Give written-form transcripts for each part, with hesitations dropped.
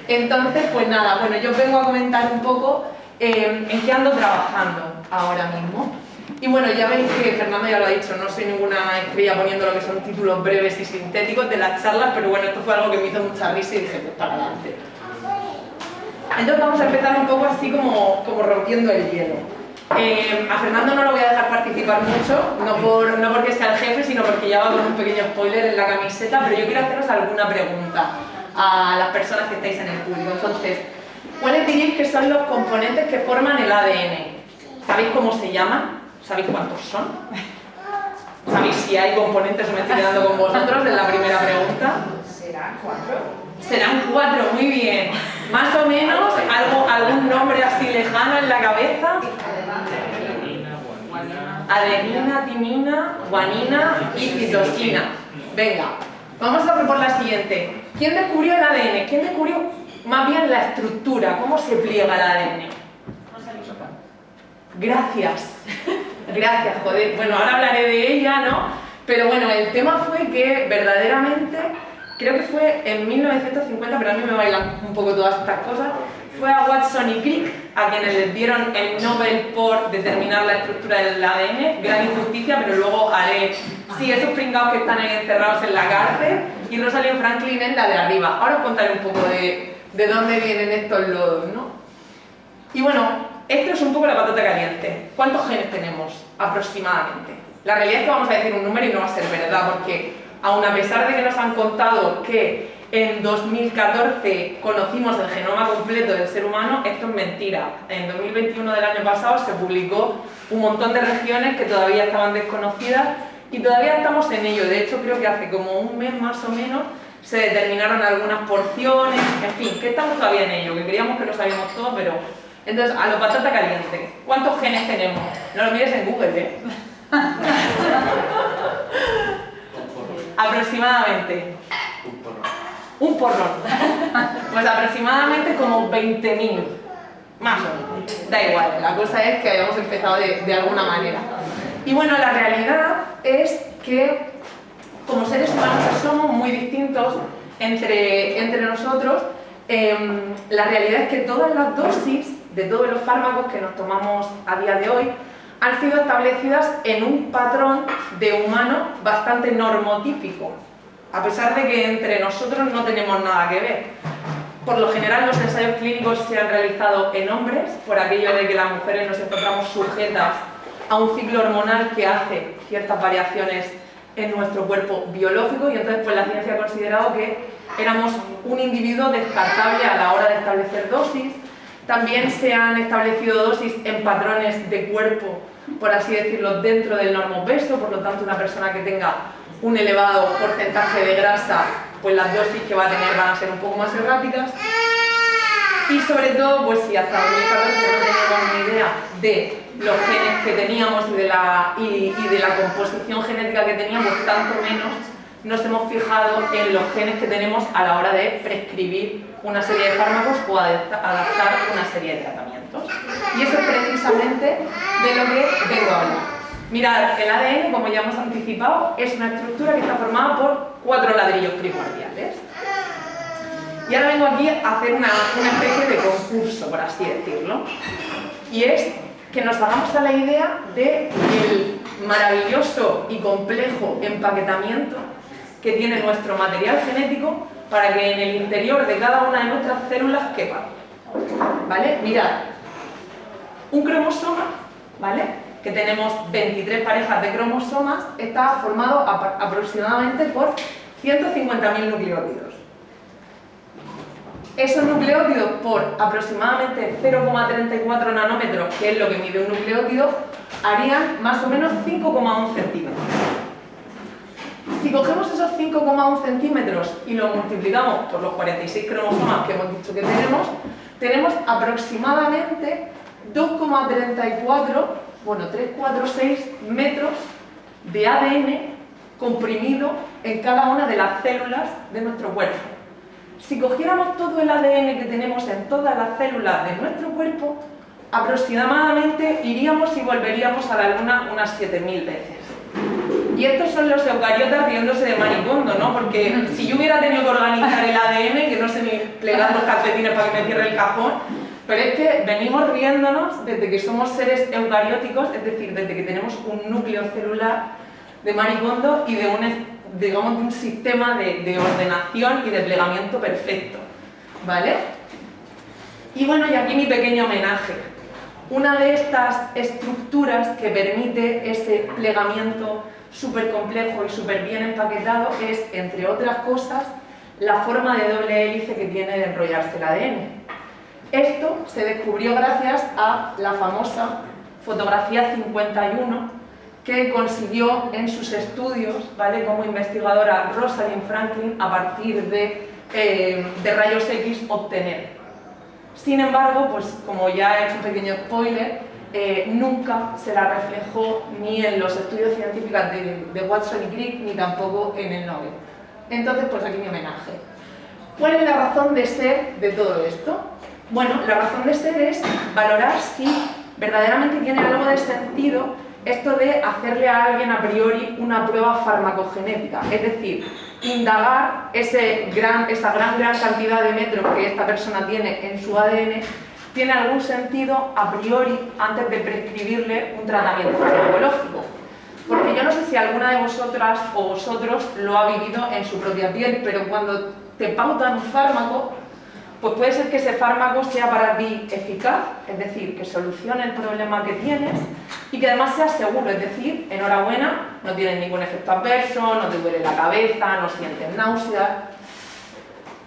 Entonces, pues nada, bueno, yo vengo a comentar un poco en qué ando trabajando ahora mismo. Y bueno, ya veis que Fernando ya lo ha dicho, no soy ninguna estrella poniendo lo que son títulos breves y sintéticos de las charlas, pero bueno, esto fue algo que me hizo mucha risa y dije, pues para adelante. Entonces vamos a empezar un poco así como rompiendo el hielo. A Fernando no lo voy a dejar participar mucho, no porque sea el jefe, sino porque ya va con un pequeño spoiler en la camiseta, pero yo quiero haceros alguna pregunta a las personas que estáis en el público. Entonces, ¿cuáles diréis que son los componentes que forman el ADN? ¿Sabéis cómo se llaman? ¿Sabéis cuántos son? ¿Sabéis si hay componentes o me estoy quedando con vosotros en la primera pregunta? ¿Serán 4? Serán 4, muy bien. Más o menos, algún nombre así lejano en la cabeza. Adenina, timina, guanina y citosina. Venga, vamos a por la siguiente. ¿Quién descubrió el ADN? ¿Quién descubrió más bien la estructura? ¿Cómo se pliega el ADN? Gracias. Gracias, joder. Bueno, ahora hablaré de ella, ¿no? Pero bueno, el tema fue que verdaderamente, creo que fue en 1950, pero a mí me bailan un poco todas estas cosas, fue a Watson y Crick a quienes les dieron el Nobel por determinar la estructura del ADN. Gran injusticia, pero luego haré, sí, esos pringados que están ahí encerrados en la cárcel, y Rosalind Franklin es la de arriba. Ahora os contaré un poco de dónde vienen estos lodos, ¿no? Y bueno, esto es un poco la patata caliente. ¿Cuántos genes tenemos aproximadamente? La realidad es que vamos a decir un número y no va a ser verdad, porque aun a pesar de que nos han contado que en 2014 conocimos el genoma completo del ser humano, esto es mentira. En 2021 del año pasado se publicó un montón de regiones que todavía estaban desconocidas y todavía estamos en ello. De hecho, creo que hace como un mes más o menos se determinaron algunas porciones, en fin, que estamos todavía en ello, que creíamos que lo sabíamos todo, pero... Entonces, a lo patata caliente, ¿cuántos genes tenemos? No lo mires en Google, ¿eh? Aproximadamente. Un porrón. Pues aproximadamente como 20.000. Más o menos. Da igual, la cosa es que hayamos empezado de alguna manera. Y bueno, la realidad es que como seres humanos somos muy distintos entre nosotros. La realidad es que todas las dosis de todos los fármacos que nos tomamos a día de hoy han sido establecidas en un patrón de humano bastante normotípico, a pesar de que entre nosotros no tenemos nada que ver. Por lo general los ensayos clínicos se han realizado en hombres, por aquello de que las mujeres nos encontramos sujetas a un ciclo hormonal que hace ciertas variaciones en nuestro cuerpo biológico, y entonces pues la ciencia ha considerado que éramos un individuo descartable a la hora de establecer dosis. También se han establecido dosis en patrones de cuerpo, por así decirlo, dentro del normopeso, por lo tanto una persona que tenga un elevado porcentaje de grasa, pues las dosis que va a tener van a ser un poco más erráticas. Y sobre todo, pues si hasta 2014 no teníamos ni idea de los genes que teníamos y de la composición genética que teníamos, tanto menos nos hemos fijado en los genes que tenemos a la hora de prescribir una serie de fármacos o adaptar una serie de tratamientos. Y eso es precisamente de lo que vengo a hablar. Mirad, el ADN, como ya hemos anticipado, es una estructura que está formada por 4 ladrillos primordiales. Y ahora vengo aquí a hacer una especie de concurso, por así decirlo. Y es que nos hagamos a la idea del maravilloso y complejo empaquetamiento que tiene nuestro material genético para que en el interior de cada una de nuestras células quepa. ¿Vale? Mirad, un cromosoma, ¿vale?, que tenemos 23 parejas de cromosomas, está formado aproximadamente por 150.000 nucleótidos. Esos nucleótidos, por aproximadamente 0,34 nanómetros, que es lo que mide un nucleótido, harían más o menos 5,1 centímetros. Si cogemos esos 5,1 centímetros y lo multiplicamos por los 46 cromosomas que hemos dicho que tenemos aproximadamente 2,34, bueno, 346 metros de ADN comprimido en cada una de las células de nuestro cuerpo. Si cogiéramos todo el ADN que tenemos en todas las células de nuestro cuerpo, aproximadamente iríamos y volveríamos a la Luna unas 7.000 veces. Y estos son los eucariotas riéndose de Maricondo, ¿no? Porque si yo hubiera tenido que organizar el ADN, que no sé ni plegar los calcetines para que me cierre el cajón, pero es que venimos riéndonos desde que somos seres eucarióticos, es decir, desde que tenemos un núcleo celular de Maricondo y de digamos, de un sistema de ordenación y de plegamiento perfecto, ¿vale? Y bueno, y aquí mi pequeño homenaje. Una de estas estructuras que permite ese plegamiento súper complejo y súper bien empaquetado es, entre otras cosas, la forma de doble hélice que tiene de enrollarse el ADN. Esto se descubrió gracias a la famosa fotografía 51 que consiguió en sus estudios, ¿vale?, como investigadora Rosalind Franklin, a partir de rayos X obtener. Sin embargo, pues como ya he hecho un pequeño spoiler, nunca se la reflejó ni en los estudios científicos de Watson y Crick, ni tampoco en el Nobel. Entonces, pues aquí mi homenaje. ¿Cuál es la razón de ser de todo esto? Bueno, la razón de ser es valorar si verdaderamente tiene algo de sentido esto de hacerle a alguien a priori una prueba farmacogenética, es decir, indagar esa gran cantidad de metros que esta persona tiene en su ADN, tiene algún sentido a priori antes de prescribirle un tratamiento farmacológico. Porque yo no sé si alguna de vosotras o vosotros lo ha vivido en su propia piel, pero cuando te pautan un fármaco, pues puede ser que ese fármaco sea para ti eficaz, es decir, que solucione el problema que tienes y que además sea seguro, es decir, enhorabuena, no tienes ningún efecto adverso, no te duele la cabeza, no sientes náuseas.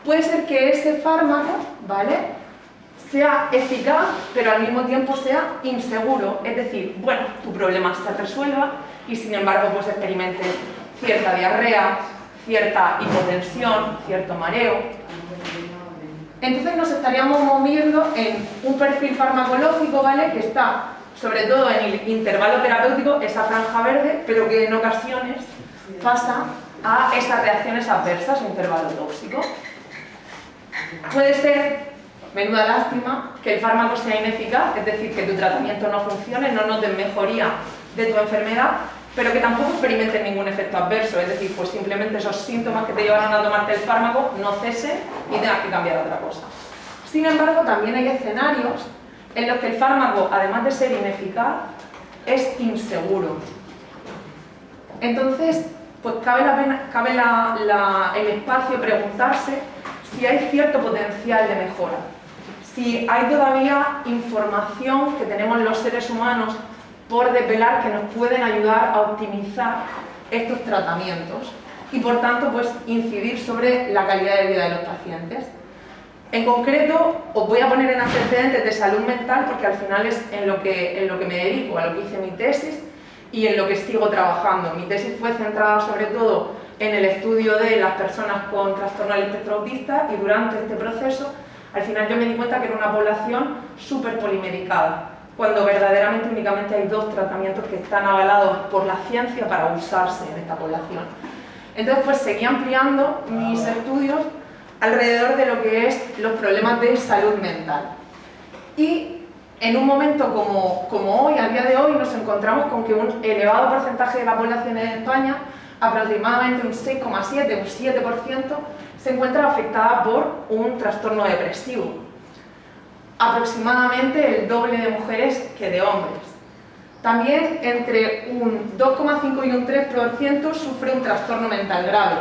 Puede ser que ese fármaco, ¿vale?, sea eficaz, pero al mismo tiempo sea inseguro, es decir, bueno, tu problema se resuelva y sin embargo pues experimentes cierta diarrea, cierta hipotensión, cierto mareo. Entonces nos estaríamos moviendo en un perfil farmacológico, ¿vale?, que está sobre todo en el intervalo terapéutico, esa franja verde, pero que en ocasiones pasa a esas reacciones adversas, un intervalo tóxico. Puede ser, menuda lástima, que el fármaco sea ineficaz, es decir, que tu tratamiento no funcione, no notes mejoría de tu enfermedad, pero que tampoco experimentes ningún efecto adverso, es decir, pues simplemente esos síntomas que te llevaron a tomarte el fármaco no cesen y tengas que cambiar a otra cosa. Sin embargo, también hay escenarios en los que el fármaco, además de ser ineficaz, es inseguro. Entonces, pues cabe el espacio preguntarse si hay cierto potencial de mejora, si hay todavía información que tenemos los seres humanos por desvelar que nos pueden ayudar a optimizar estos tratamientos y por tanto pues incidir sobre la calidad de vida de los pacientes. En concreto, os voy a poner en antecedentes de salud mental porque al final es en lo que me dedico, a lo que hice mi tesis y en lo que sigo trabajando. Mi tesis fue centrada sobre todo en el estudio de las personas con trastorno del espectro autista y durante este proceso al final yo me di cuenta que era una población súper polimedicada, cuando verdaderamente únicamente hay 2 tratamientos que están avalados por la ciencia para usarse en esta población. Entonces pues seguí ampliando mis estudios alrededor de lo que es los problemas de salud mental. Y en un momento como hoy, a día de hoy, nos encontramos con que un elevado porcentaje de la población en España, aproximadamente un 6,7, un 7%, se encuentra afectada por un trastorno depresivo. Aproximadamente el doble de mujeres que de hombres. También entre un 2,5 y un 3% sufre un trastorno mental grave.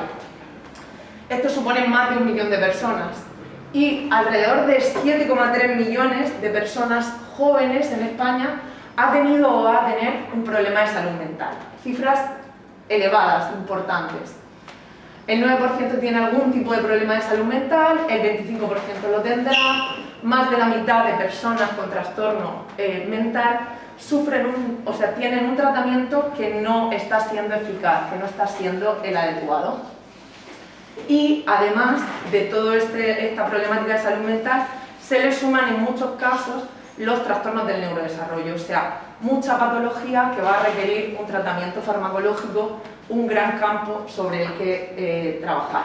Esto supone más de 1 millón de personas y alrededor de 7,3 millones de personas jóvenes en España ha tenido o va a tener un problema de salud mental. Cifras elevadas, importantes. El 9% tiene algún tipo de problema de salud mental, el 25% lo tendrá, más de la mitad de personas con trastorno mental tienen un tratamiento que no está siendo eficaz, que no está siendo el adecuado. Y además de toda esta problemática de salud mental, se le suman en muchos casos los trastornos del neurodesarrollo, o sea, mucha patología que va a requerir un tratamiento farmacológico, un gran campo sobre el que trabajar.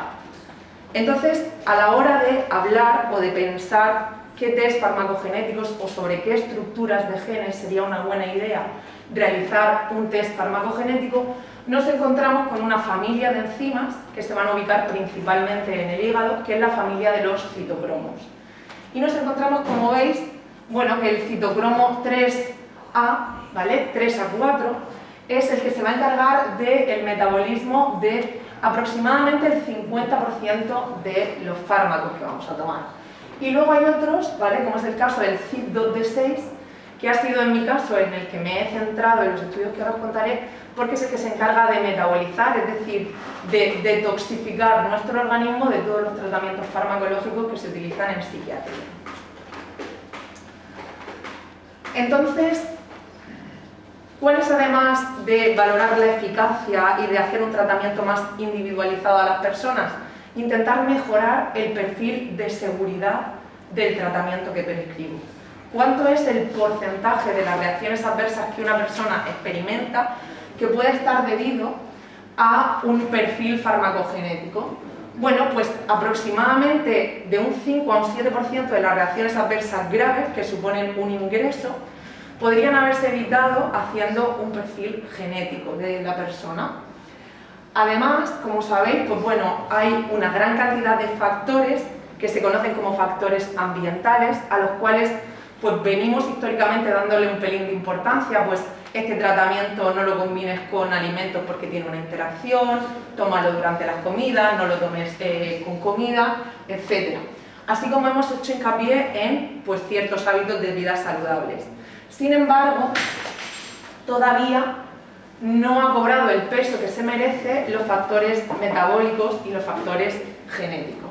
Entonces, a la hora de hablar o de pensar qué test farmacogenéticos o sobre qué estructuras de genes sería una buena idea realizar un test farmacogenético, nos encontramos con una familia de enzimas que se van a ubicar principalmente en el hígado, que es la familia de los citocromos. Y nos encontramos, como veis, bueno, que el citocromo 3A, ¿vale? 3A4, es el que se va a encargar del metabolismo de aproximadamente el 50% de los fármacos que vamos a tomar. Y luego hay otros, ¿vale? Como es el caso del CYP2D6, que ha sido en mi caso en el que me he centrado en los estudios que ahora os contaré, porque es el que se encarga de metabolizar, es decir, de detoxificar nuestro organismo de todos los tratamientos farmacológicos que se utilizan en psiquiatría. Entonces, ¿cuál es, además de valorar la eficacia y de hacer un tratamiento más individualizado a las personas? Intentar mejorar el perfil de seguridad del tratamiento que prescribo. ¿Cuánto es el porcentaje de las reacciones adversas que una persona experimenta que puede estar debido a un perfil farmacogenético? Bueno, pues aproximadamente de un 5 a un 7% de las reacciones adversas graves, que suponen un ingreso, podrían haberse evitado haciendo un perfil genético de la persona. Además, como sabéis, pues bueno, hay una gran cantidad de factores que se conocen como factores ambientales, a los cuales pues venimos históricamente dándole un pelín de importancia, pues este tratamiento no lo combines con alimentos porque tiene una interacción, tómalo durante las comidas, no lo tomes con comida, etc. Así como hemos hecho hincapié en pues, ciertos hábitos de vida saludables. Sin embargo, todavía no ha cobrado el peso que se merece los factores metabólicos y los factores genéticos.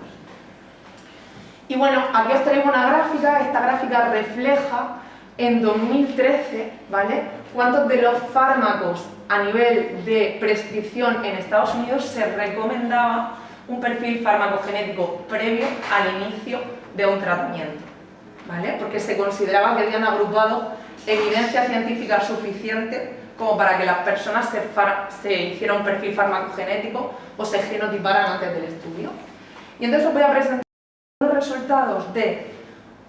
Y bueno, aquí os traigo una gráfica. Esta gráfica refleja en 2013, ¿vale?, cuántos de los fármacos a nivel de prescripción en Estados Unidos se recomendaba un perfil farmacogenético previo al inicio de un tratamiento, ¿vale? Porque se consideraba que habían agrupado evidencia científica suficiente como para que las personas se hicieran un perfil farmacogenético o se genotiparan antes del estudio. Y entonces os voy a presentar los resultados de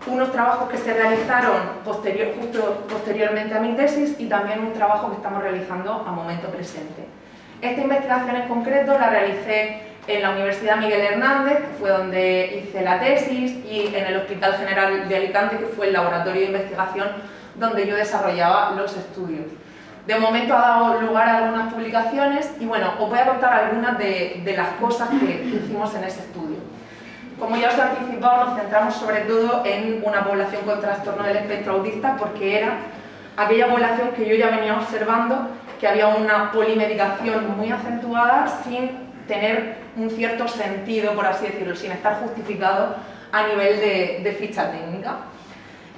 unos trabajos que se realizaron justo posteriormente a mi tesis y también un trabajo que estamos realizando a momento presente. Esta investigación en concreto la realicé en la Universidad Miguel Hernández, que fue donde hice la tesis, y en el Hospital General de Alicante, que fue el laboratorio de investigación donde yo desarrollaba los estudios. De momento ha dado lugar a algunas publicaciones y bueno, os voy a contar algunas de las cosas que hicimos en ese estudio. Como ya os he anticipado, nos centramos sobre todo en una población con trastorno del espectro autista porque era aquella población que yo ya venía observando que había una polimedicación muy acentuada sin tener un cierto sentido, por así decirlo, sin estar justificado a nivel de ficha técnica.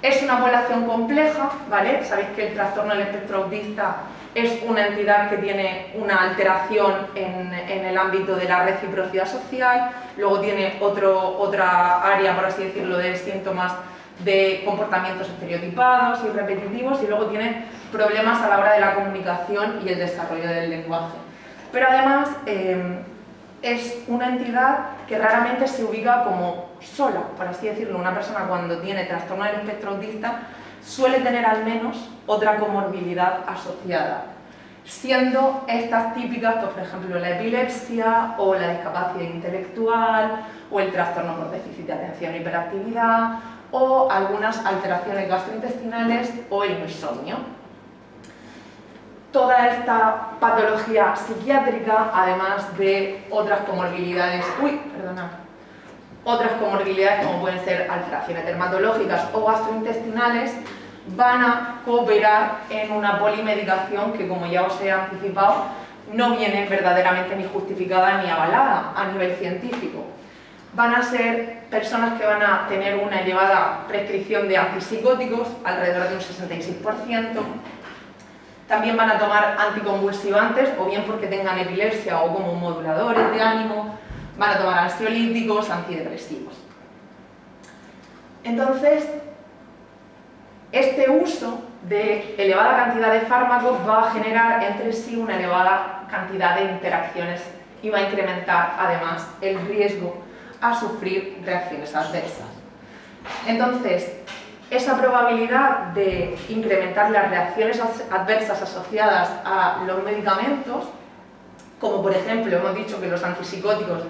Es una población compleja, ¿vale? Sabéis que el trastorno del espectro autista es una entidad que tiene una alteración en el ámbito de la reciprocidad social, luego tiene otra área, por así decirlo, de síntomas de comportamientos estereotipados y repetitivos, y luego tiene problemas a la hora de la comunicación y el desarrollo del lenguaje. Pero además es una entidad que raramente se ubica como sola, por así decirlo. Una persona cuando tiene trastorno del espectro autista suele tener al menos otra comorbilidad asociada, siendo estas típicas, pues, por ejemplo, la epilepsia o la discapacidad intelectual o el trastorno por déficit de atención e hiperactividad o algunas alteraciones gastrointestinales o el insomnio. Toda esta patología psiquiátrica, además de otras comorbilidades, otras comorbilidades como pueden ser alteraciones dermatológicas o gastrointestinales, van a cooperar en una polimedicación que, como ya os he anticipado, no viene verdaderamente ni justificada ni avalada a nivel científico. Van a ser personas que van a tener una elevada prescripción de antipsicóticos, alrededor de un 66%, también van a tomar anticonvulsivantes, o bien porque tengan epilepsia o como moduladores de ánimo, van a tomar ansiolíticos, antidepresivos. Entonces, este uso de elevada cantidad de fármacos va a generar entre sí una elevada cantidad de interacciones y va a incrementar además el riesgo a sufrir reacciones adversas. Entonces, esa probabilidad de incrementar las reacciones adversas asociadas a los medicamentos como por ejemplo hemos dicho que los antipsicóticos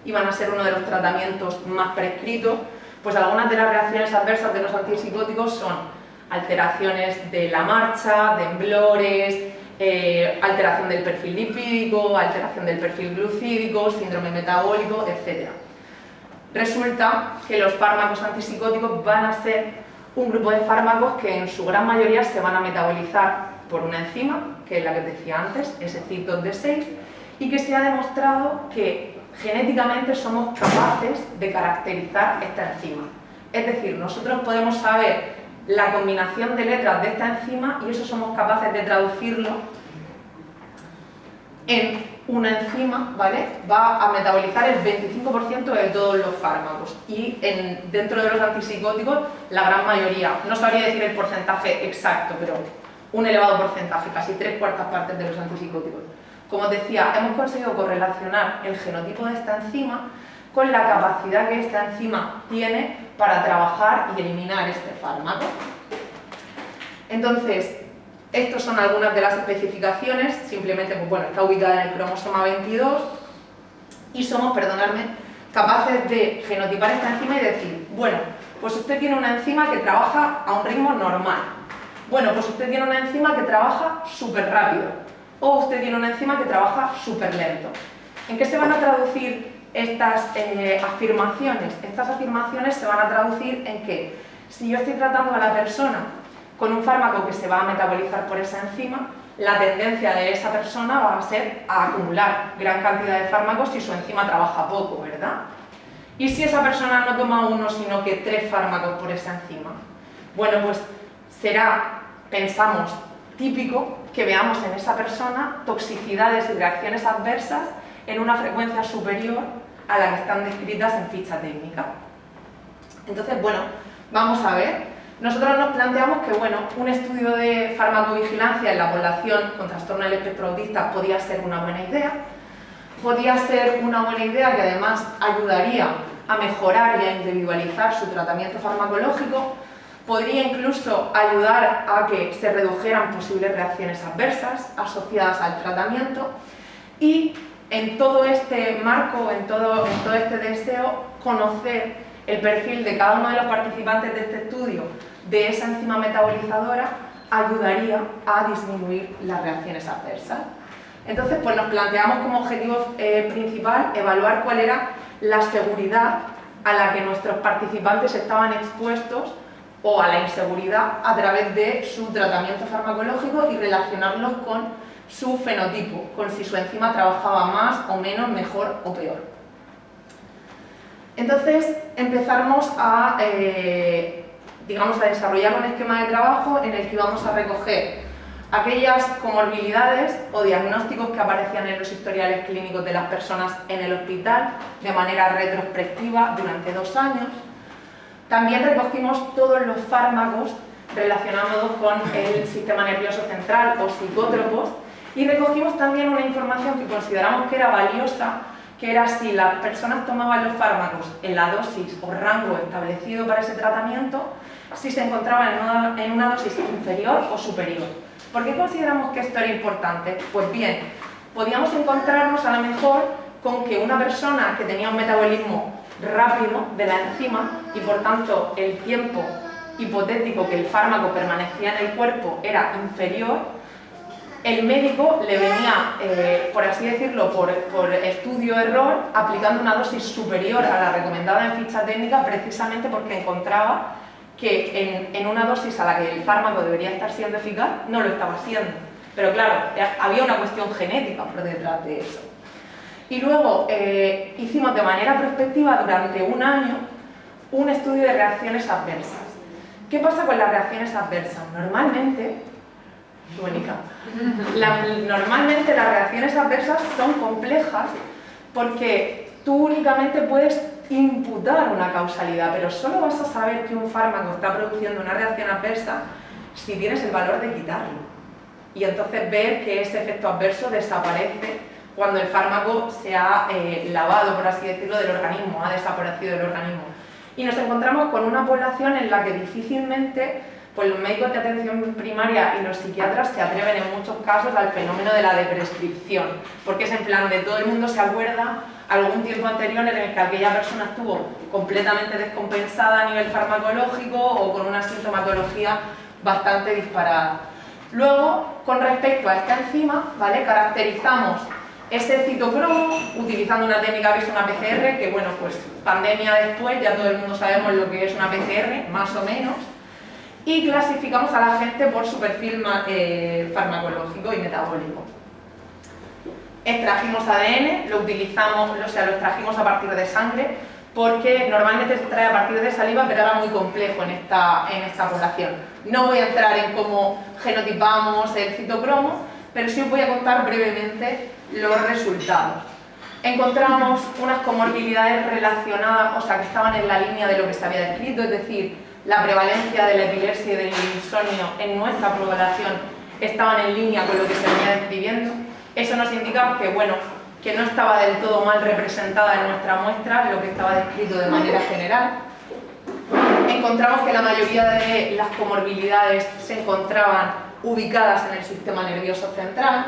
iban a ser uno de los tratamientos más prescritos, pues algunas de las reacciones adversas de los antipsicóticos son alteraciones de la marcha, temblores, alteración del perfil lipídico, alteración del perfil glucídico, síndrome metabólico, etc. Resulta que los fármacos antipsicóticos van a ser un grupo de fármacos que en su gran mayoría se van a metabolizar por una enzima, que es la que te decía antes, ese CYP2D6, y que se ha demostrado que genéticamente somos capaces de caracterizar esta enzima. Es decir, nosotros podemos saber la combinación de letras de esta enzima y eso somos capaces de traducirlo en una enzima, ¿vale? Va a metabolizar el 25% de todos los fármacos y dentro de los antipsicóticos la gran mayoría, no sabría decir el porcentaje exacto, pero un elevado porcentaje, casi 3/4 partes de los antipsicóticos. Como os decía, hemos conseguido correlacionar el genotipo de esta enzima con la capacidad que esta enzima tiene para trabajar y eliminar este fármaco. Entonces, estas son algunas de las especificaciones, simplemente, pues bueno, está ubicada en el cromosoma 22 y somos, perdonadme, capaces de genotipar esta enzima y decir, bueno, pues usted tiene una enzima que trabaja a un ritmo normal, bueno, pues usted tiene una enzima que trabaja súper rápido, o usted tiene una enzima que trabaja súper lento. ¿En qué se van a traducir estas afirmaciones? Estas afirmaciones se van a traducir en que si yo estoy tratando a la persona con un fármaco que se va a metabolizar por esa enzima, la tendencia de esa persona va a ser a acumular gran cantidad de fármacos si su enzima trabaja poco, ¿verdad? ¿Y si esa persona no toma uno, sino que 3 fármacos por esa enzima? Bueno, pues será, pensamos, típico que veamos en esa persona toxicidades y reacciones adversas en una frecuencia superior a la que están descritas en ficha técnica. Entonces, bueno, vamos a ver. Nosotros nos planteamos que, bueno, un estudio de farmacovigilancia en la población con trastorno del espectro autista podía ser una buena idea. Podía ser una buena idea que además ayudaría a mejorar y a individualizar su tratamiento farmacológico. Podría incluso ayudar a que se redujeran posibles reacciones adversas asociadas al tratamiento y en todo este marco, en todo este deseo, conocer el perfil de cada uno de los participantes de este estudio de esa enzima metabolizadora ayudaría a disminuir las reacciones adversas. Entonces, pues nos planteamos como objetivo principal evaluar cuál era la seguridad a la que nuestros participantes estaban expuestos o a la inseguridad a través de su tratamiento farmacológico y relacionarlos con su fenotipo, con si su enzima trabajaba más o menos, mejor o peor. Entonces empezamos a, a desarrollar un esquema de trabajo en el que íbamos a recoger aquellas comorbilidades o diagnósticos que aparecían en los historiales clínicos de las personas en el hospital de manera retrospectiva durante 2 años. También recogimos todos los fármacos relacionados con el sistema nervioso central o psicótropos y recogimos también una información que consideramos que era valiosa, que era si las personas tomaban los fármacos en la dosis o rango establecido para ese tratamiento, si se encontraban en una dosis inferior o superior. ¿Por qué consideramos que esto era importante? Pues bien, podíamos encontrarnos a lo mejor con que una persona que tenía un metabolismo rápido de la enzima y por tanto el tiempo hipotético que el fármaco permanecía en el cuerpo era inferior, el médico le venía, por así decirlo, por estudio-error, aplicando una dosis superior a la recomendada en ficha técnica precisamente porque encontraba que en una dosis a la que el fármaco debería estar siendo eficaz, no lo estaba siendo. Pero claro, había una cuestión genética por detrás de eso. Y luego hicimos de manera prospectiva durante 1 año un estudio de reacciones adversas. ¿Qué pasa con las reacciones adversas? Normalmente las reacciones adversas son complejas porque tú únicamente puedes imputar una causalidad, pero solo vas a saber que un fármaco está produciendo una reacción adversa si tienes el valor de quitarlo. Y entonces ver que ese efecto adverso desaparece cuando el fármaco se ha lavado, por así decirlo, del organismo, ha desaparecido del organismo. Y nos encontramos con una población en la que difícilmente pues los médicos de atención primaria y los psiquiatras se atreven en muchos casos al fenómeno de la deprescripción, porque es en plan de todo el mundo se acuerda algún tiempo anterior en el que aquella persona estuvo completamente descompensada a nivel farmacológico o con una sintomatología bastante disparada. Luego, con respecto a esta enzima, ¿vale?, caracterizamos ese citocromo utilizando una técnica que es una PCR, que bueno, pues pandemia después ya todo el mundo sabemos lo que es una PCR, más o menos, y clasificamos a la gente por su perfil farmacológico y metabólico. Extrajimos ADN, lo extrajimos a partir de sangre, porque normalmente se extrae a partir de saliva, pero era muy complejo en esta población. No voy a entrar en cómo genotipamos el citocromo, pero sí os voy a contar brevemente los resultados. Encontramos unas comorbilidades relacionadas, o sea, que estaban en la línea de lo que se había descrito, es decir, la prevalencia de la epilepsia y del insomnio en nuestra población estaban en línea con lo que se venía describiendo. Eso nos indica que, bueno, que no estaba del todo mal representada en nuestra muestra lo que estaba descrito de manera general. Encontramos que la mayoría de las comorbilidades se encontraban ubicadas en el sistema nervioso central.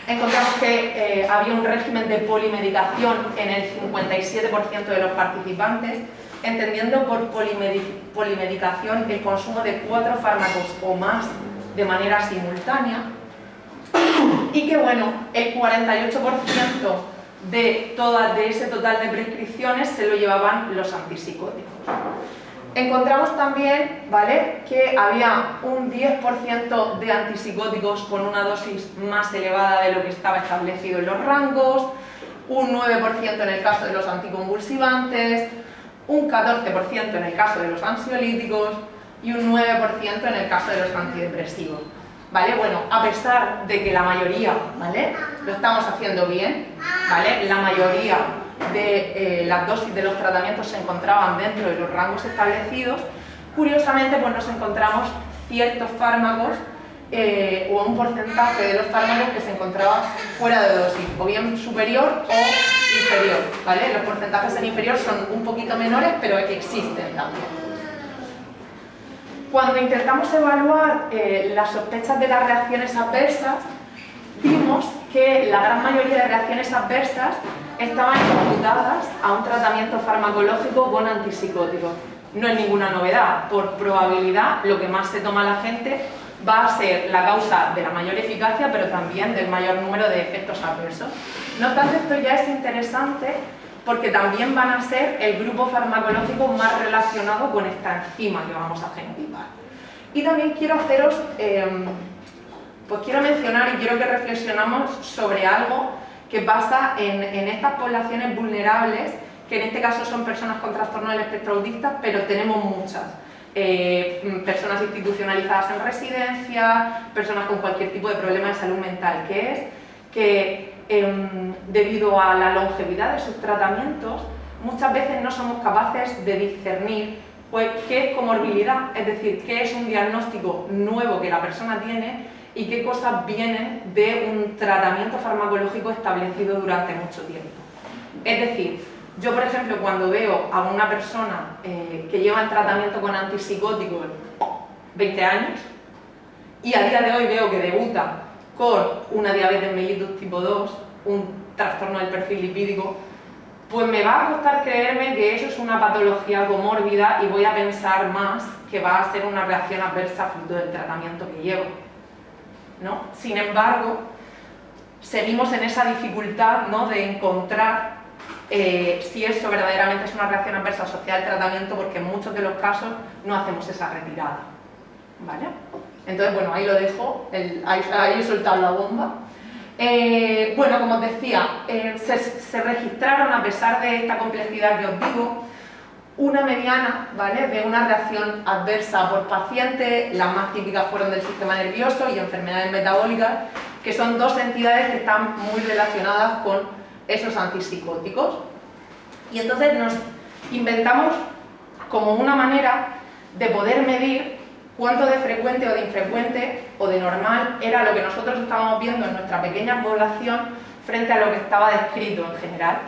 Encontramos que había un régimen de polimedicación en el 57% de los participantes, entendiendo por polimedicación el consumo de 4 fármacos o más de manera simultánea, y que bueno, el 48% de ese total de prescripciones se lo llevaban los antipsicóticos. Encontramos también, ¿vale?, que había un 10% de antipsicóticos con una dosis más elevada de lo que estaba establecido en los rangos, un 9% en el caso de los anticonvulsivantes, un 14% en el caso de los ansiolíticos y un 9% en el caso de los antidepresivos. ¿Vale? Bueno, a pesar de que la mayoría, ¿vale?, lo estamos haciendo bien, ¿vale?, la mayoría de las dosis de los tratamientos se encontraban dentro de los rangos establecidos, curiosamente pues nos encontramos ciertos fármacos o un porcentaje de los fármacos que se encontraba fuera de dosis, o bien superior o inferior, ¿vale? Los porcentajes en inferior son un poquito menores, pero existen también. Cuando intentamos evaluar las sospechas de las reacciones adversas, vimos que la gran mayoría de reacciones adversas estaban imputadas a un tratamiento farmacológico con antipsicóticos. No es ninguna novedad, por probabilidad lo que más se toma la gente va a ser la causa de la mayor eficacia, pero también del mayor número de efectos adversos. No obstante, esto ya es interesante porque también van a ser el grupo farmacológico más relacionado con esta enzima que vamos a genotipar. Y también quiero haceros, pues quiero mencionar y quiero que reflexionamos sobre algo que pasa en estas poblaciones vulnerables, que en este caso son personas con trastorno del espectro autista, pero tenemos muchas. Personas institucionalizadas en residencia, personas con cualquier tipo de problema de salud mental, que es que debido a la longevidad de sus tratamientos, muchas veces no somos capaces de discernir pues, qué es comorbilidad, es decir, qué es un diagnóstico nuevo que la persona tiene y qué cosas vienen de un tratamiento farmacológico establecido durante mucho tiempo. Es decir, yo por ejemplo cuando veo a una persona que lleva en tratamiento con antipsicóticos 20 años y a día de hoy veo que debuta con una diabetes mellitus tipo 2, un trastorno del perfil lipídico, pues me va a costar creerme que eso es una patología comórbida y voy a pensar más que va a ser una reacción adversa fruto del tratamiento que llevo, ¿no? Sin embargo, seguimos en esa dificultad, ¿no?, de encontrar si eso verdaderamente es una reacción adversa asociada al tratamiento, porque en muchos de los casos no hacemos esa retirada, ¿vale? Entonces, bueno, ahí lo dejo, ahí he soltado la bomba. Bueno, como os decía, se registraron, a pesar de esta complejidad que os digo, una mediana, ¿vale?, de una reacción adversa por paciente. Las más típicas fueron del sistema nervioso y enfermedades metabólicas, que son dos entidades que están muy relacionadas con esos antipsicóticos. Y entonces nos inventamos como una manera de poder medir cuánto de frecuente o de infrecuente o de normal era lo que nosotros estábamos viendo en nuestra pequeña población frente a lo que estaba descrito en general.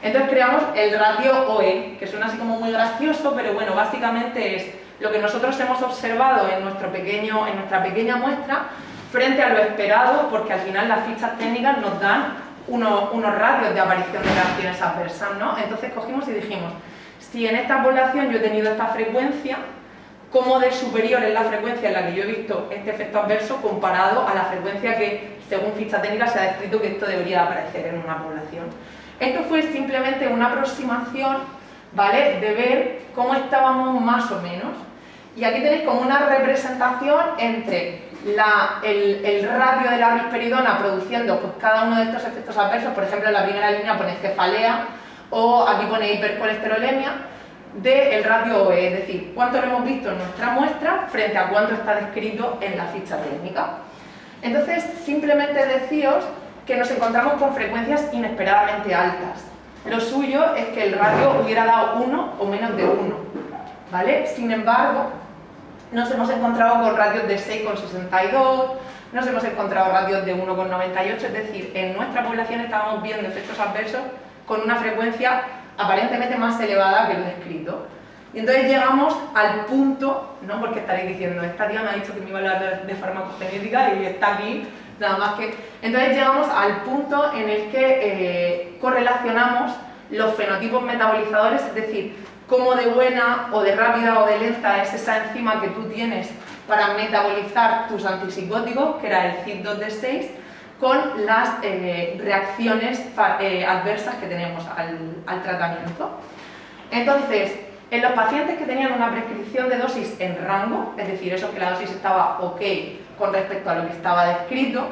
Entonces creamos el ratio OE, que suena así como muy gracioso, pero bueno, básicamente es lo que nosotros hemos observado en nuestra pequeña muestra frente a lo esperado, porque al final las fichas técnicas nos dan unos ratios de aparición de reacciones adversas, ¿no? Entonces cogimos y dijimos, si en esta población yo he tenido esta frecuencia, ¿cómo de superior es la frecuencia en la que yo he visto este efecto adverso comparado a la frecuencia que, según ficha técnica, se ha descrito que esto debería aparecer en una población? Esto fue simplemente una aproximación, ¿vale?, de ver cómo estábamos más o menos. Y aquí tenéis como una representación entre el ratio de la risperidona produciendo pues, cada uno de estos efectos adversos. Por ejemplo, en la primera línea pone cefalea o aquí pone hipercolesterolemia, del ratio OE, es decir, cuánto lo hemos visto en nuestra muestra frente a cuánto está descrito en la ficha técnica. Entonces, simplemente deciros que nos encontramos con frecuencias inesperadamente altas. Lo suyo es que el ratio hubiera dado 1 o menos de 1, ¿vale? Sin embargo, nos hemos encontrado con ratios de 6,62, nos hemos encontrado ratios de 1,98, es decir, en nuestra población estábamos viendo efectos adversos con una frecuencia aparentemente más elevada que lo descrito. Y entonces llegamos al punto, ¿no?, porque estaréis diciendo, esta tía me ha dicho que me iba a hablar de farmacogenética y está aquí, nada más que... Entonces llegamos al punto en el que correlacionamos los fenotipos metabolizadores, es decir, cómo de buena o de rápida o de lenta es esa enzima que tú tienes para metabolizar tus antipsicóticos, que era el CYP2D6, con las reacciones adversas que tenemos al tratamiento. Entonces, en los pacientes que tenían una prescripción de dosis en rango, es decir, eso que la dosis estaba ok con respecto a lo que estaba descrito,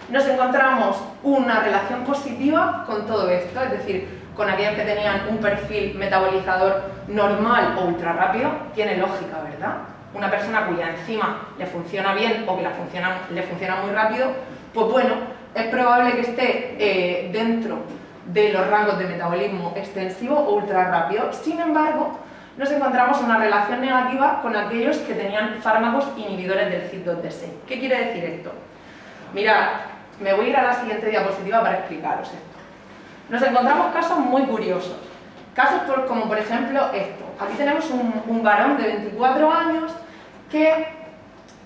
nos encontramos una relación positiva con todo esto, es decir, con aquellos que tenían un perfil metabolizador normal o ultra rápido. Tiene lógica, ¿verdad? Una persona cuya enzima le funciona bien o que le funciona muy rápido, pues bueno, es probable que esté dentro de los rangos de metabolismo extensivo o ultra rápido. Sin embargo, nos encontramos una relación negativa con aquellos que tenían fármacos inhibidores del CYP2D6. ¿Qué quiere decir esto? Mirad, me voy a ir a la siguiente diapositiva para explicaros esto. Nos encontramos casos muy curiosos. Casos como por ejemplo esto. Aquí tenemos un varón de 24 años que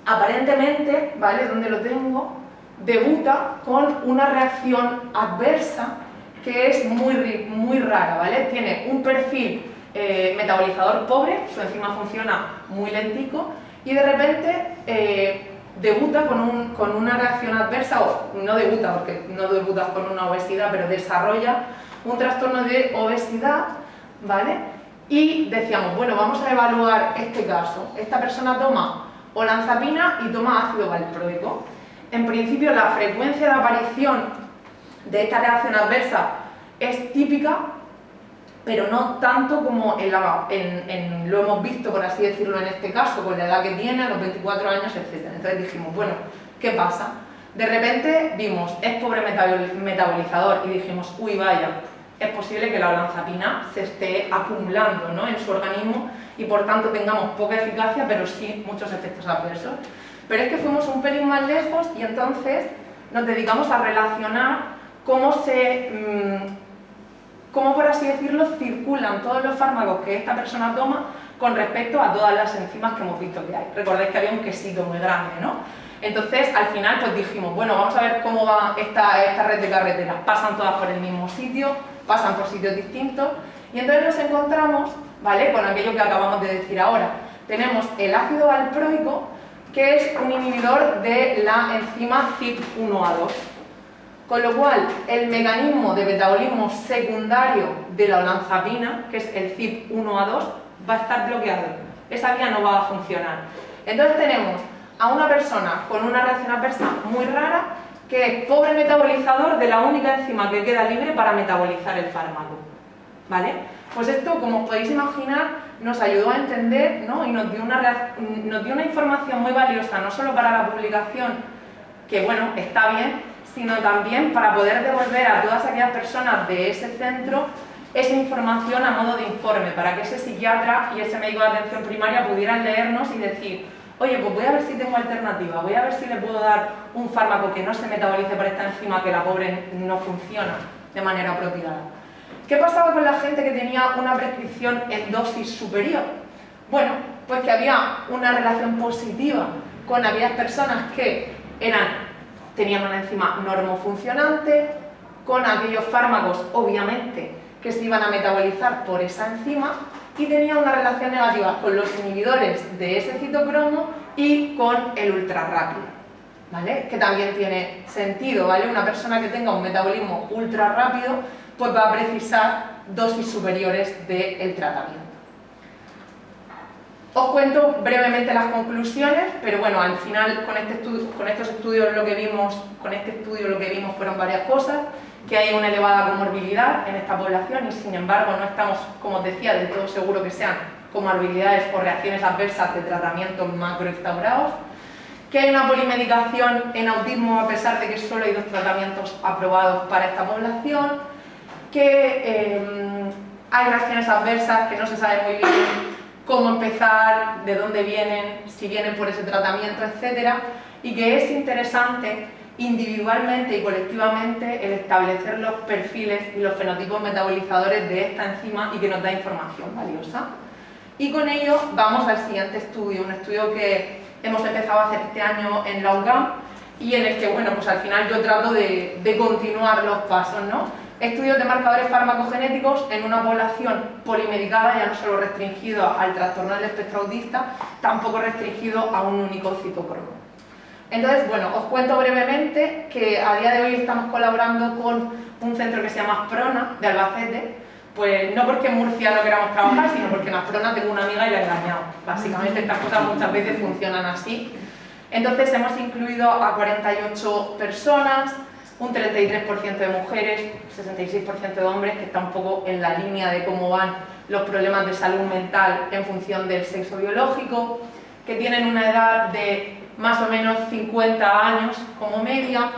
aparentemente, ¿vale?, donde lo tengo, debuta con una reacción adversa que es muy rara, ¿vale? Tiene un perfil metabolizador pobre, su enzima funciona muy lentico y de repente debuta con una reacción adversa, o no debuta porque no debutas con una obesidad, pero desarrolla un trastorno de obesidad, ¿vale? Y decíamos, bueno, vamos a evaluar este caso. Esta persona toma olanzapina y toma ácido valproico. En principio, la frecuencia de aparición de esta reacción adversa es típica, pero no tanto como lo hemos visto, por así decirlo, en este caso, con la edad que tiene, a los 24 años, etc. Entonces dijimos, bueno, ¿qué pasa? De repente vimos, es pobre metabolizador, y dijimos, uy, vaya, es posible que la olanzapina se esté acumulando, ¿no?, en su organismo y por tanto tengamos poca eficacia, pero sí muchos efectos adversos. Pero es que fuimos un pelín más lejos y entonces nos dedicamos a relacionar cómo por así decirlo, circulan todos los fármacos que esta persona toma con respecto a todas las enzimas que hemos visto que hay. Recordáis que había un quesito muy grande, ¿no? Entonces, al final, pues dijimos, bueno, vamos a ver cómo va esta red de carreteras. Pasan todas por el mismo sitio, pasan por sitios distintos, y entonces nos encontramos, ¿vale?, con aquello que acabamos de decir ahora. Tenemos el ácido valproico, que es un inhibidor de la enzima CYP1A2. Con lo cual, el mecanismo de metabolismo secundario de la olanzapina, que es el CYP1A2, va a estar bloqueado. Esa vía no va a funcionar. Entonces tenemos a una persona con una reacción adversa muy rara, que es pobre metabolizador de la única enzima que queda libre para metabolizar el fármaco, ¿vale? Pues esto, como os podéis imaginar, nos ayudó a entender, ¿no?, y nos dio una información muy valiosa, no solo para la publicación, que bueno, está bien, sino también para poder devolver a todas aquellas personas de ese centro esa información a modo de informe, para que ese psiquiatra y ese médico de atención primaria pudieran leernos y decir, oye, pues voy a ver si tengo alternativa, voy a ver si le puedo dar un fármaco que no se metabolice por esta enzima que la pobre no funciona de manera apropiada. ¿Qué pasaba con la gente que tenía una prescripción en dosis superior? Bueno, pues que había una relación positiva con aquellas personas que tenían una enzima normofuncionante, con aquellos fármacos, obviamente, que se iban a metabolizar por esa enzima, y tenía una relación negativa con los inhibidores de ese citocromo y con el ultrarrápido, ¿vale? Que también tiene sentido, ¿vale? Una persona que tenga un metabolismo ultra rápido pues va a precisar dosis superiores del tratamiento. Os cuento brevemente las conclusiones, pero bueno, al final con estos estudios lo que vimos fueron varias cosas, que hay una elevada comorbilidad en esta población y sin embargo no estamos, como os decía, del todo seguro que sean comorbilidades o reacciones adversas de tratamientos macroinstaurados, que hay una polimedicación en autismo a pesar de que solo hay 2 tratamientos aprobados para esta población, que hay reacciones adversas que no se sabe muy bien cómo empezar, de dónde vienen, si vienen por ese tratamiento, etc. Y que es interesante individualmente y colectivamente el establecer los perfiles y los fenotipos metabolizadores de esta enzima y que nos da información valiosa. Y con ello vamos al siguiente estudio, un estudio que hemos empezado a hacer este año en la UCAM y en el que, bueno, pues al final yo trato de continuar los pasos, ¿no? Estudios de marcadores farmacogenéticos en una población polimedicada, ya no solo restringido al trastorno del espectro autista, tampoco restringido a un único citocromo. Entonces, bueno, os cuento brevemente que a día de hoy estamos colaborando con un centro que se llama Asprona, de Albacete, pues no porque en Murcia no queramos trabajar, sino porque en Asprona tengo una amiga y la he engañado. Básicamente estas cosas muchas veces funcionan así. Entonces hemos incluido a 48 personas, un 33% de mujeres, 66% de hombres, que está un poco en la línea de cómo van los problemas de salud mental en función del sexo biológico, que tienen una edad de más o menos 50 años como media,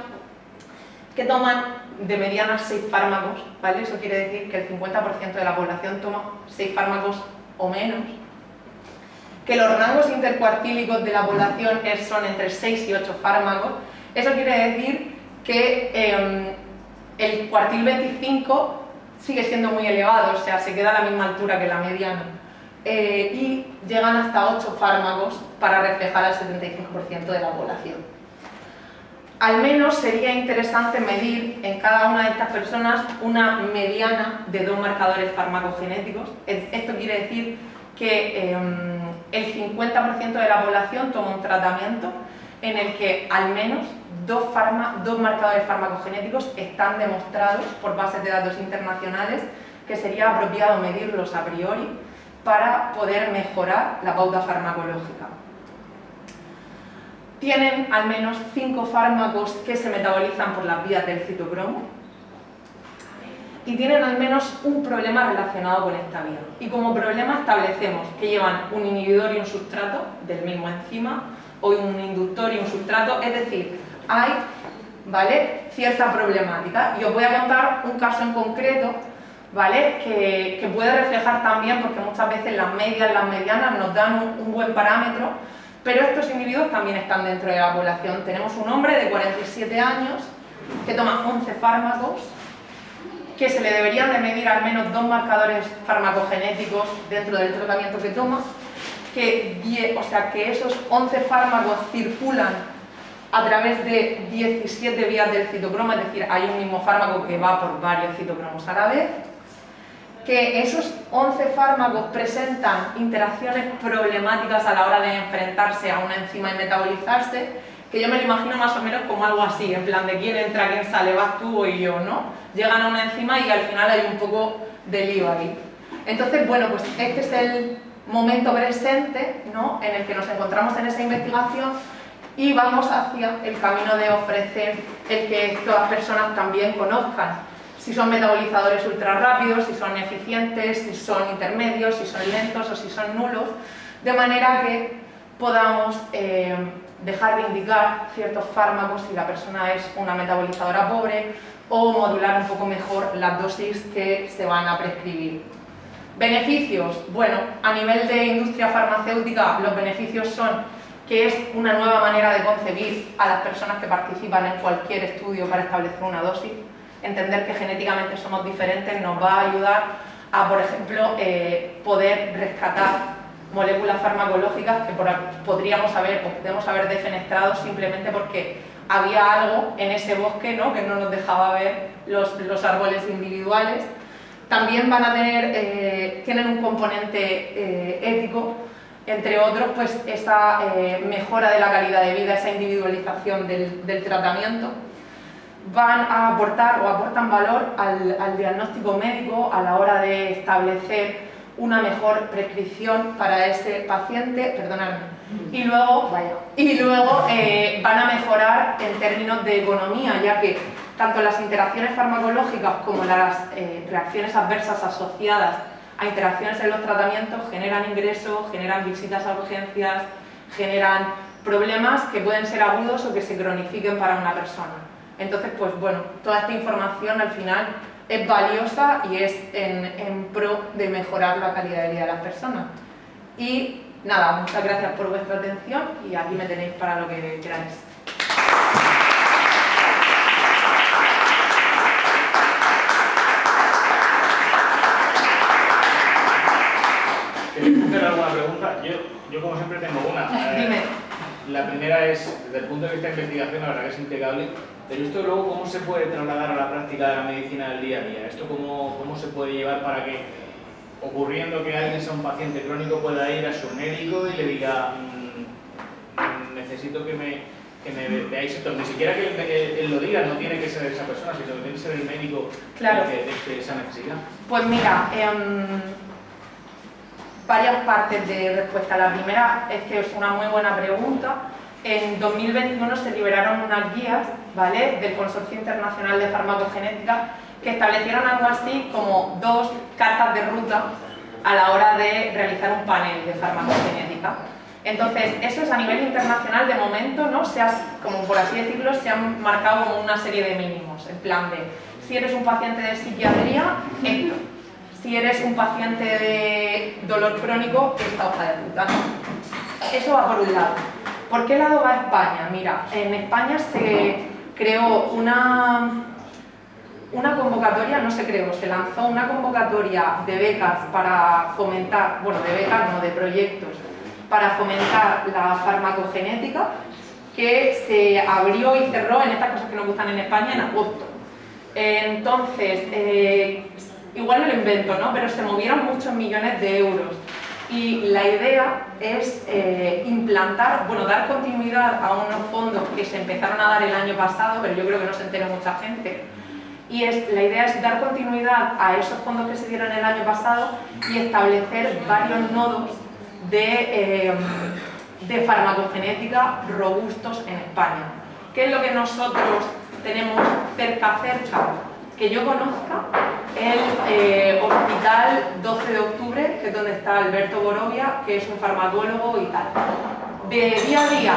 que toman de mediana 6 fármacos, ¿vale? Eso quiere decir que el 50% de la población toma 6 fármacos o menos, que los rangos intercuartílicos de la población son entre 6 y 8 fármacos. Eso quiere decir que el cuartil 25 sigue siendo muy elevado, o sea, se queda a la misma altura que la mediana, y llegan hasta 8 fármacos para reflejar al 75% de la población. Al menos sería interesante medir en cada una de estas personas una mediana de 2 marcadores farmacogenéticos. Esto quiere decir que el 50% de la población toma un tratamiento en el que al menos 2 marcadores farmacogenéticos están demostrados por bases de datos internacionales, que sería apropiado medirlos a priori para poder mejorar la pauta farmacológica. Tienen al menos 5 fármacos que se metabolizan por las vías del citocromo y tienen al menos un problema relacionado con esta vía. Y como problema establecemos que llevan un inhibidor y un sustrato del mismo enzima, o un inductor y un sustrato, es decir, hay, ¿vale?, cierta problemática. Y os voy a contar un caso en concreto, ¿vale?, que puede reflejar también, porque muchas veces las medias, las medianas nos dan un buen parámetro, pero estos individuos también están dentro de la población. Tenemos un hombre de 47 años que toma 11 fármacos, que se le deberían de medir al menos 2 marcadores farmacogenéticos dentro del tratamiento que toma, que esos 11 fármacos circulan a través de 17 vías del citocromo, es decir, hay un mismo fármaco que va por varios citocromos a la vez, que esos 11 fármacos presentan interacciones problemáticas a la hora de enfrentarse a una enzima y metabolizarse, que yo me lo imagino más o menos como algo así, en plan de quién entra, quién sale, vas tú o yo, ¿no? Llegan a una enzima y al final hay un poco de lío ahí. Entonces, bueno, pues este es el momento presente, ¿no?, en el que nos encontramos en esa investigación y vamos hacia el camino de ofrecer el que todas las personas también conozcan si son metabolizadores ultra rápidos, si son eficientes, si son intermedios, si son lentos o si son nulos, de manera que podamos dejar de indicar ciertos fármacos si la persona es una metabolizadora pobre o modular un poco mejor las dosis que se van a prescribir. Beneficios, bueno, a nivel de industria farmacéutica los beneficios son que es una nueva manera de concebir a las personas que participan en cualquier estudio para establecer una dosis. entender que genéticamente somos diferentes nos va a ayudar a, por ejemplo, poder rescatar moléculas farmacológicas que podríamos haber o podemos haber defenestrado simplemente porque había algo en ese bosque, ¿no?, que no nos dejaba ver los árboles individuales. También van a tienen un componente ético, entre otros, pues esa mejora de la calidad de vida, esa individualización del tratamiento. Van a aportar o aportan valor al diagnóstico médico a la hora de establecer una mejor prescripción para ese paciente, perdonadme. Y luego van a mejorar en términos de economía, ya que tanto las interacciones farmacológicas como las reacciones adversas asociadas a interacciones en los tratamientos generan ingresos, generan visitas a urgencias, generan problemas que pueden ser agudos o que se cronifiquen para una persona. Entonces, pues bueno, toda esta información al final es valiosa y es en pro de mejorar la calidad de vida de las personas. Y nada, muchas gracias por vuestra atención y aquí me tenéis para lo que queráis. ¿Queréis hacer alguna pregunta? Yo como siempre tengo una. Dime. La primera es, desde el punto de vista de investigación, la verdad que es impecable, pero esto luego, ¿cómo se puede trasladar a la práctica de la medicina del día a día? ¿Esto cómo se puede llevar para que, ocurriendo que alguien sea un paciente crónico, pueda ir a su médico y le diga necesito que me veáis esto? Ni siquiera que él lo diga, no tiene que ser esa persona, sino que tiene que ser el médico claro, de esa necesidad. Pues mira, varias partes de respuesta. La primera es que es una muy buena pregunta. En 2021 se liberaron unas guías, ¿vale?, del Consorcio Internacional de Farmacogenética que establecieron algo así como 2 cartas de ruta a la hora de realizar un panel de farmacogenética. Entonces, eso es a nivel internacional de momento, ¿no? Como por así decirlo, se han marcado como una serie de mínimos, en plan de, si eres un paciente de psiquiatría, esto. Si eres un paciente de dolor crónico, esta hoja de ruta, ¿no? Eso va por un lado. ¿Por qué lado va España? Mira, en España se creó una convocatoria, no se creó, se lanzó una convocatoria de becas para fomentar, bueno, de becas no, de proyectos, para fomentar la farmacogenética, que se abrió y cerró en estas cosas que nos gustan en España en agosto. Entonces, igual no lo invento, ¿no?, pero se movieron muchos millones de euros. Y la idea es implantar, bueno, dar continuidad a unos fondos que se empezaron a dar el año pasado, pero yo creo que no se entera mucha gente. Y la idea es dar continuidad a esos fondos que se dieron el año pasado y establecer varios nodos de farmacogenética robustos en España. ¿Qué es lo que nosotros tenemos cerca? Que yo conozca, el Hospital 12 de Octubre, que es donde está Alberto Borovia, que es un farmacólogo y tal. De día a día,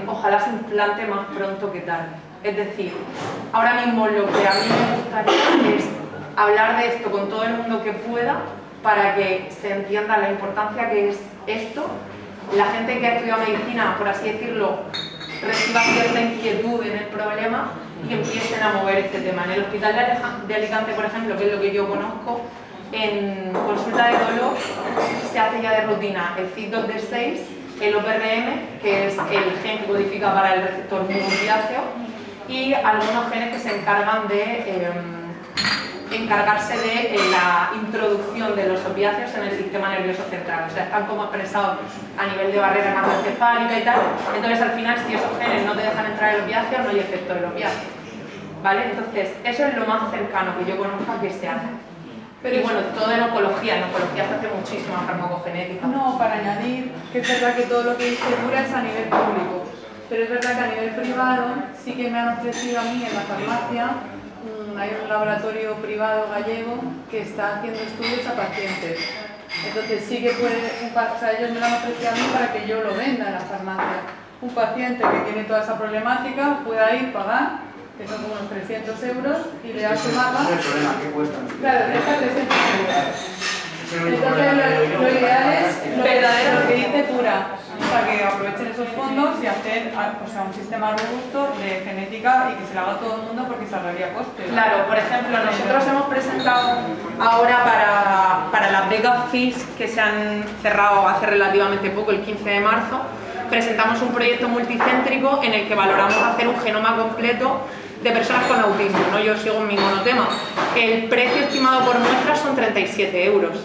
ojalá se implante más pronto que tarde. Es decir, ahora mismo lo que a mí me gustaría es hablar de esto con todo el mundo que pueda para que se entienda la importancia que es esto. La gente que ha estudiado medicina, por así decirlo, reciba cierta inquietud en el problema y empiecen a mover este tema. En el Hospital de Alicante, por ejemplo, que es lo que yo conozco, en consulta de dolor se hace ya de rutina el CYP2D6, el OPRM, que es el gen que codifica para el receptor opiáceo, y algunos genes que se encargan de encargarse de la introducción de los opiáceos en el sistema nervioso central. O sea, están como expresados a nivel de barrera hematoencefálica y tal. Entonces, al final, si esos genes no te dejan entrar el opiáceo, no hay efecto del opiáceo. ¿Vale? Entonces, eso es lo más cercano que yo conozca que se hace. Pero y bueno, todo en oncología se hace muchísima farmacogenética. No, para añadir que es verdad que todo lo que dice Pura es a nivel público, pero es verdad que a nivel privado sí que me han ofrecido a mí en la farmacia, hay un laboratorio privado gallego que está haciendo estudios a pacientes. Entonces sí que puede, o sea, ellos me lo han ofrecido a mí para que yo lo venda en la farmacia. Un paciente que tiene toda esa problemática pueda ir, pagar, que son como unos 300 euros, y le hace mapa. ¿Qué es el problema? ¿Qué cuesta? Claro, cuesta 300 euros. Entonces lo ideal es lo que dice Pura, O sea, que aprovechen esos fondos y hacer un sistema robusto de genética y que se lo haga todo el mundo porque se ahorraría costes. Claro, por ejemplo, nosotros hemos presentado ahora para las becas FIS que se han cerrado hace relativamente poco, el 15 de marzo, presentamos un proyecto multicéntrico en el que valoramos hacer un genoma completo de personas con autismo, ¿no? Yo sigo en mi monotema. El precio estimado por muestra son 37 euros.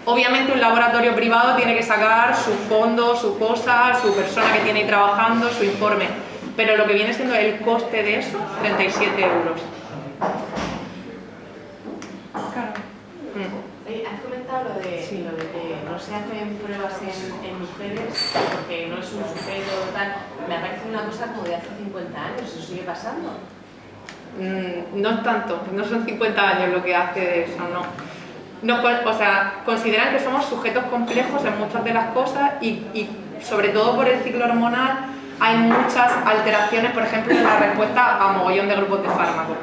Obviamente un laboratorio privado tiene que sacar su fondo, su cosa, su persona que tiene ahí trabajando, su informe. Pero lo que viene siendo el coste de eso, 37 euros. Claro. Has comentado lo de, Sí. lo de que no se hacen pruebas en mujeres porque no es un sujeto tal. Me parece una cosa como de hace 50 años, ¿eso sigue pasando? No es tanto, no son 50 años lo que hace de eso, no. No, o sea, consideran que somos sujetos complejos en muchas de las cosas y sobre todo por el ciclo hormonal hay muchas alteraciones, por ejemplo, en la respuesta a mogollón de grupos de fármacos.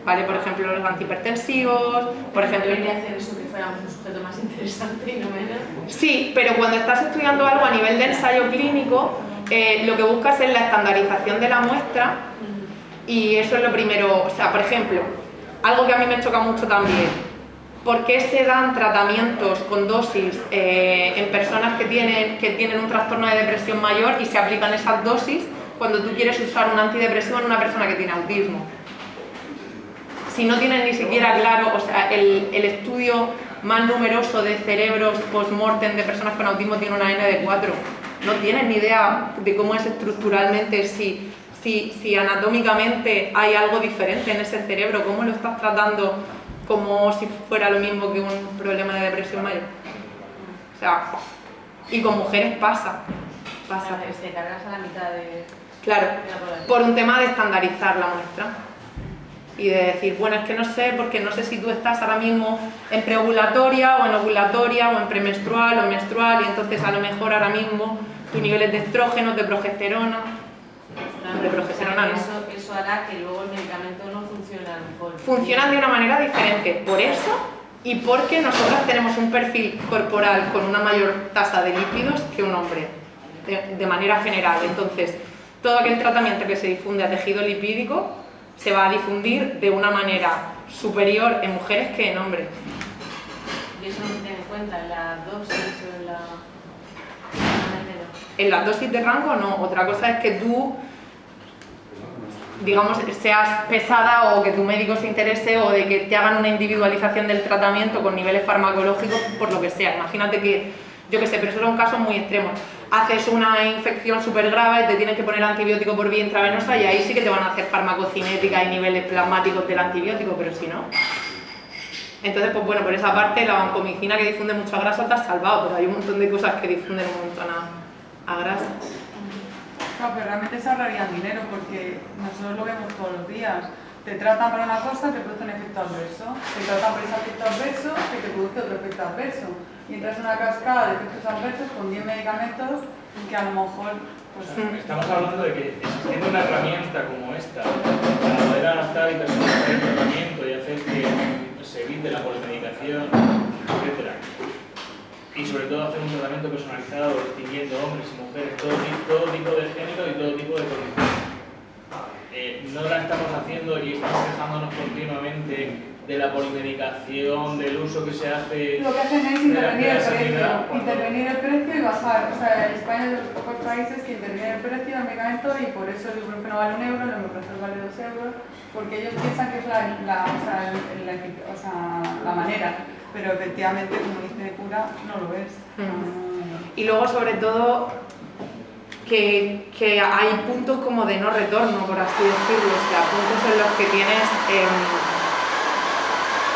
¿Vale? Por ejemplo, los antihipertensivos, por ejemplo... Debería hacer eso que fuéramos un sujeto más interesante y no menos. Sí, pero cuando estás estudiando algo a nivel de ensayo clínico, lo que buscas es la estandarización de la muestra y eso es lo primero. O sea, por ejemplo, algo que a mí me choca mucho también. ¿Por qué se dan tratamientos con dosis en personas que tienen un trastorno de depresión mayor y se aplican esas dosis cuando tú quieres usar un antidepresivo en una persona que tiene autismo? Si no tienen ni siquiera claro, o sea, el estudio más numeroso de cerebros post-mortem de personas con autismo tiene una N de 4. No tienen ni idea de cómo es estructuralmente, si anatómicamente hay algo diferente en ese cerebro, cómo lo estás tratando como si fuera lo mismo que un problema de depresión mayor. O sea, y con mujeres pasa. Te cargas a la mitad de... Claro, de la población. por un tema de estandarizar la muestra. Y de decir, bueno, es que no sé, porque no sé si tú estás ahora mismo en preovulatoria o en ovulatoria o en premenstrual o en menstrual y entonces a lo mejor ahora mismo tus niveles de estrógenos, de progesterona, Claro, de progesterona no. Eso hará que luego el medicamento no funcione a lo mejor. Funcionan de una manera diferente, por eso y porque nosotras tenemos un perfil corporal con una mayor tasa de lípidos que un hombre, de manera general. Entonces, todo aquel tratamiento que se difunde a tejido lipídico se va a difundir de una manera superior en mujeres que en hombres. Y eso no se tiene en cuenta en la dosis o en la... En las dosis de rango no, otra cosa es que tú, digamos, seas pesada o que tu médico se interese o de que te hagan una individualización del tratamiento con niveles farmacológicos, por lo que sea. Imagínate que, yo qué sé, pero eso son casos muy extremos. Haces una infección súper grave, te tienen que poner antibiótico por vía intravenosa y ahí sí que te van a hacer farmacocinética y niveles plasmáticos del antibiótico, pero si no... Entonces, pues bueno, por esa parte la vancomicina que difunde mucha grasa te has salvado, pero hay un montón de cosas que difunden un montón a grasa. No, pero realmente se ahorrarían dinero porque nosotros lo vemos todos los días. Te tratan para una cosa, te produce un efecto adverso. Te tratan por ese efecto adverso, que te produce otro efecto adverso. Y entras en una cascada de efectos adversos con 10 medicamentos que a lo mejor... Pues, Estamos hablando de que existiendo una herramienta como esta para poder adaptar y personalizar el tratamiento y hacer que se evite la polimedicación, etc. Y sobre todo hacer un tratamiento personalizado, distinguiendo hombres y mujeres, todo tipo de género y todo tipo de condiciones. No la estamos haciendo y estamos quejándonos continuamente de la polimedicación, del uso que se hace. lo que hacen es intervenir el precio y bajar. O sea, España es de los pocos países que interviene el precio del medicamento y por eso el ibuprofeno vale 1 euro, el omeprazol vale 2 euros, porque ellos piensan que es la manera, pero efectivamente, como dice Cura, no lo es. Y luego, sobre todo, que hay puntos como de no retorno, por así decirlo, o sea, puntos en los que tienes...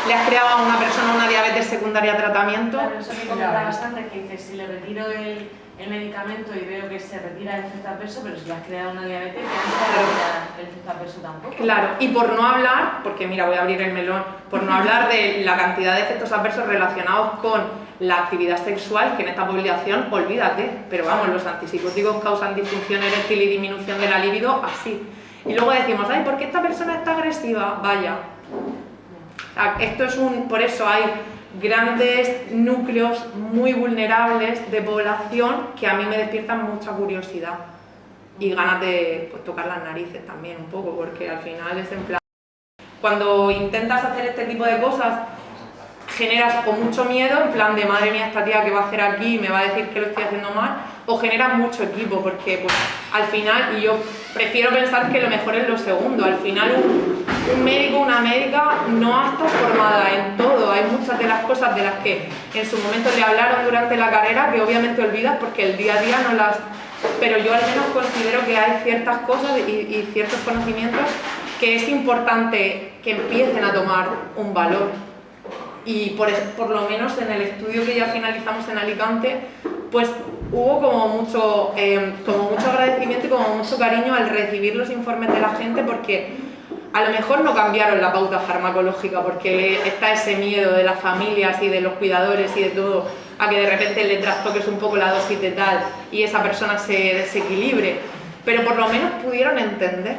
le has creado a una persona una diabetes secundaria a tratamiento. Claro, eso me comenta bastante, que dices, si le retiro el medicamento y veo que se retira el efecto adverso, pero si le has creado una diabetes, ya no se retira el efecto adverso tampoco. Claro, y por no hablar, porque mira, voy a abrir el melón, por no hablar de la cantidad de efectos adversos relacionados con la actividad sexual, que en esta población, olvídate, pero vamos, los antipsicóticos causan disfunción eréctil y disminución de la libido, así. Y luego decimos, ay, ¿por qué esta persona está agresiva? Vaya. Esto es por eso hay grandes núcleos muy vulnerables de población que a mí me despiertan mucha curiosidad y ganas de pues, tocar las narices también un poco, porque al final es en plan... Cuando intentas hacer este tipo de cosas, generas o mucho miedo, en plan de madre mía, esta tía que va a hacer aquí me va a decir que lo estoy haciendo mal, o generas mucho equipo, porque pues, al final, y yo prefiero pensar que lo mejor es lo segundo, al final un médico, una médica no está formada en todo, hay muchas de las cosas de las que en su momento le hablaron durante la carrera que obviamente olvidas porque el día a día no las... Pero yo al menos considero que hay ciertas cosas y ciertos conocimientos que es importante que empiecen a tomar un valor. Y por lo menos en el estudio que ya finalizamos en Alicante, pues hubo como mucho agradecimiento y como mucho cariño al recibir los informes de la gente, porque a lo mejor no cambiaron la pauta farmacológica porque está ese miedo de las familias y de los cuidadores y de todo a que de repente le trastoques un poco la dosis de tal y esa persona se desequilibre, pero por lo menos pudieron entender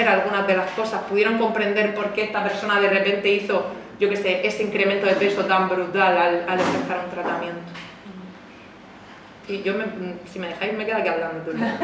algunas de las cosas, pudieron comprender por qué esta persona de repente hizo, yo qué sé, ese incremento de peso tan brutal al empezar un tratamiento. Y yo, si me dejáis, me quedo aquí hablando todo el día.